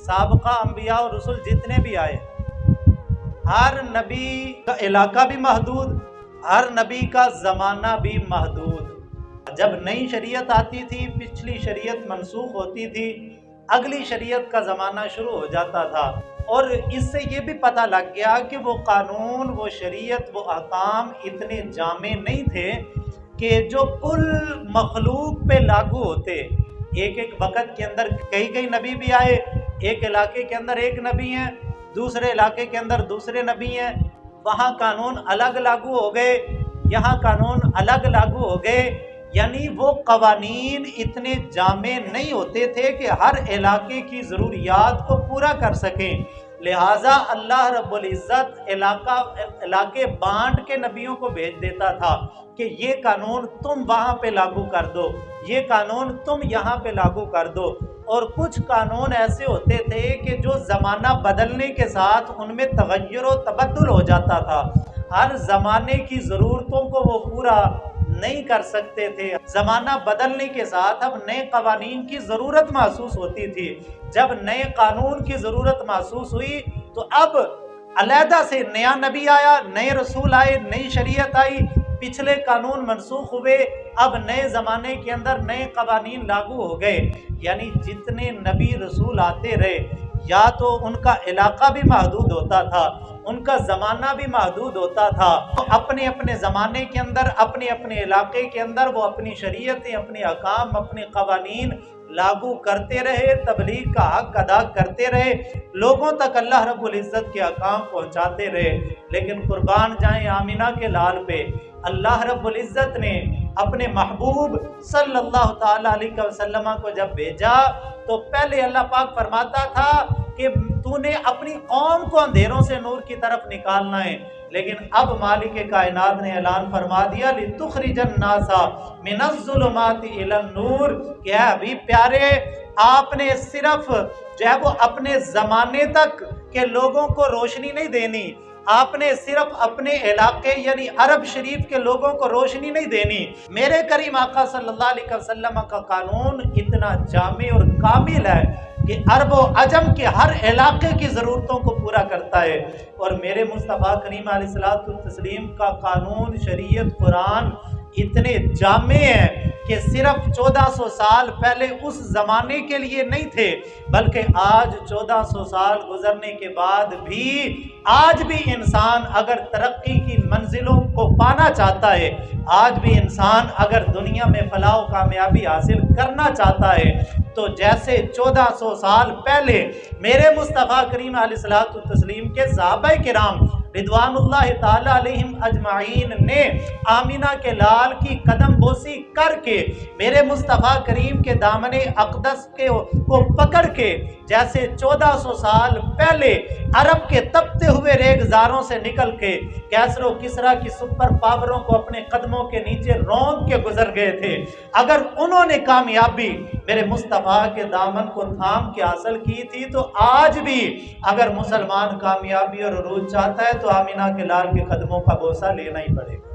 साबका अंबिया और रसूल जितने भी आए, हर नबी का इलाका भी महदूद, हर नबी का ज़माना भी महदूद। जब नई शरीयत आती थी, पिछली शरीयत मनसूख होती थी, अगली शरीयत का ज़माना शुरू हो जाता था। और इससे ये भी पता लग गया कि वो कानून, वो शरीयत, वो अहकाम इतने जामे नहीं थे कि जो कुल मखलूक पे लागू होते। एक एक वक़्त के अंदर कई कई नबी भी आए, एक इलाके के अंदर एक नबी हैं, दूसरे इलाके के अंदर दूसरे नबी हैं, वहाँ कानून अलग लागू हो गए, यहाँ कानून अलग लागू हो गए। यानी वो कवानीन इतने जामे नहीं होते थे कि हर इलाके की ज़रूरियात को पूरा कर सकें। लिहाजा अल्लाह रब्बुल इज़्ज़त इलाके बांट के नबियों को भेज देता था कि ये कानून तुम वहाँ पे लागू कर दो, ये कानून तुम यहाँ पे लागू कर दो। और कुछ कानून ऐसे होते थे कि जो ज़माना बदलने के साथ उनमें तगय्युर व तबद्दुल हो जाता था। हर ज़माने की ज़रूरतों को वो पूरा नहीं कर सकते थे। ज़माना बदलने के साथ अब नए कवानीन की ज़रूरत महसूस होती थी। जब नए कानून की ज़रूरत महसूस हुई तो अब अलहदा से नया नबी आया, नए रसूल आए, नई शरीयत आई, पिछले कानून मनसूख हुए, अब नए ज़माने के अंदर नए कवानीन लागू हो गए। यानी जितने नबी रसूल आते रहे, या तो उनका इलाका भी महदूद होता था, उनका ज़माना भी महदूद होता था। अपने अपने ज़माने के अंदर, अपने अपने इलाके के अंदर वो अपनी शरीयतें, अपने अहकाम, अपने कवानीन लागू करते रहे, तबलीग का हक अदा करते रहे, लोगों तक अल्लाह रब्बुल इज़्ज़त के अहकाम पहुँचाते रहे। लेकिन कुर्बान जाएं आमिना के लाल पे, अल्लाह रब्बुल इज़्ज़त ने अपने महबूब सल्लल्लाहु ताला अलैहि वसल्लम को जब भेजा तो पहले अल्लाह पाक फरमाता था कि तूने अपनी कौम को अंधेरों से नूर की तरफ निकालना है। लेकिन अब मालिक कायनात ने ऐलान फरमा दिया लितुखरिजन नासा मिनज़्ज़ुलुमाति इलन नूर, क्या अभी प्यारे आपने सिर्फ जो है वो अपने ज़माने तक के लोगों को रोशनी नहीं देनी, आपने सिर्फ अपने इलाके यानी अरब शरीफ के लोगों को रोशनी नहीं देनी। मेरे करीम आका सल्लल्लाहु अलैहि वसल्लम का कानून इतना जामे और कामिल है कि अरब व अजम के हर इलाके की ज़रूरतों को पूरा करता है। और मेरे मुस्तफ़ा करीम अलैहिस्सलातु तस्लीम का कानून, शरीयत, कुरान इतने जामे हैं कि सिर्फ 1400 साल पहले उस ज़माने के लिए नहीं थे, बल्कि आज 1400 साल गुजरने के बाद भी आज भी इंसान अगर तरक्की की मंजिलों को पाना चाहता है, आज भी इंसान अगर दुनिया में फलाह कामयाबी हासिल करना चाहता है, तो जैसे 1400 साल पहले मेरे मुस्तफ़ा करीम अलैहिस्सलातु तस्लीम के सहाबाए किराम रिदवानुल्लाहि ताला अलैहिम अजमाइन ने आमिना के लाल की कदम बोसी करके मेरे मुस्तफ़ा करीम के दामने अक़दस को पकड़ के जैसे 1400 साल पहले अरब के तपते हुए रेगजारों से निकल के कैसरो किसरा की सुपर पावरों को अपने कदमों के नीचे रौंद के गुजर गए थे, अगर उन्होंने कामयाबी मेरे मुस्तफ़ा के दामन को थाम के हासिल की थी, तो आज भी अगर मुसलमान कामयाबी और अरूज चाहता है तो आमिना के लाल के कदमों का बोसा लेना ही पड़ेगा।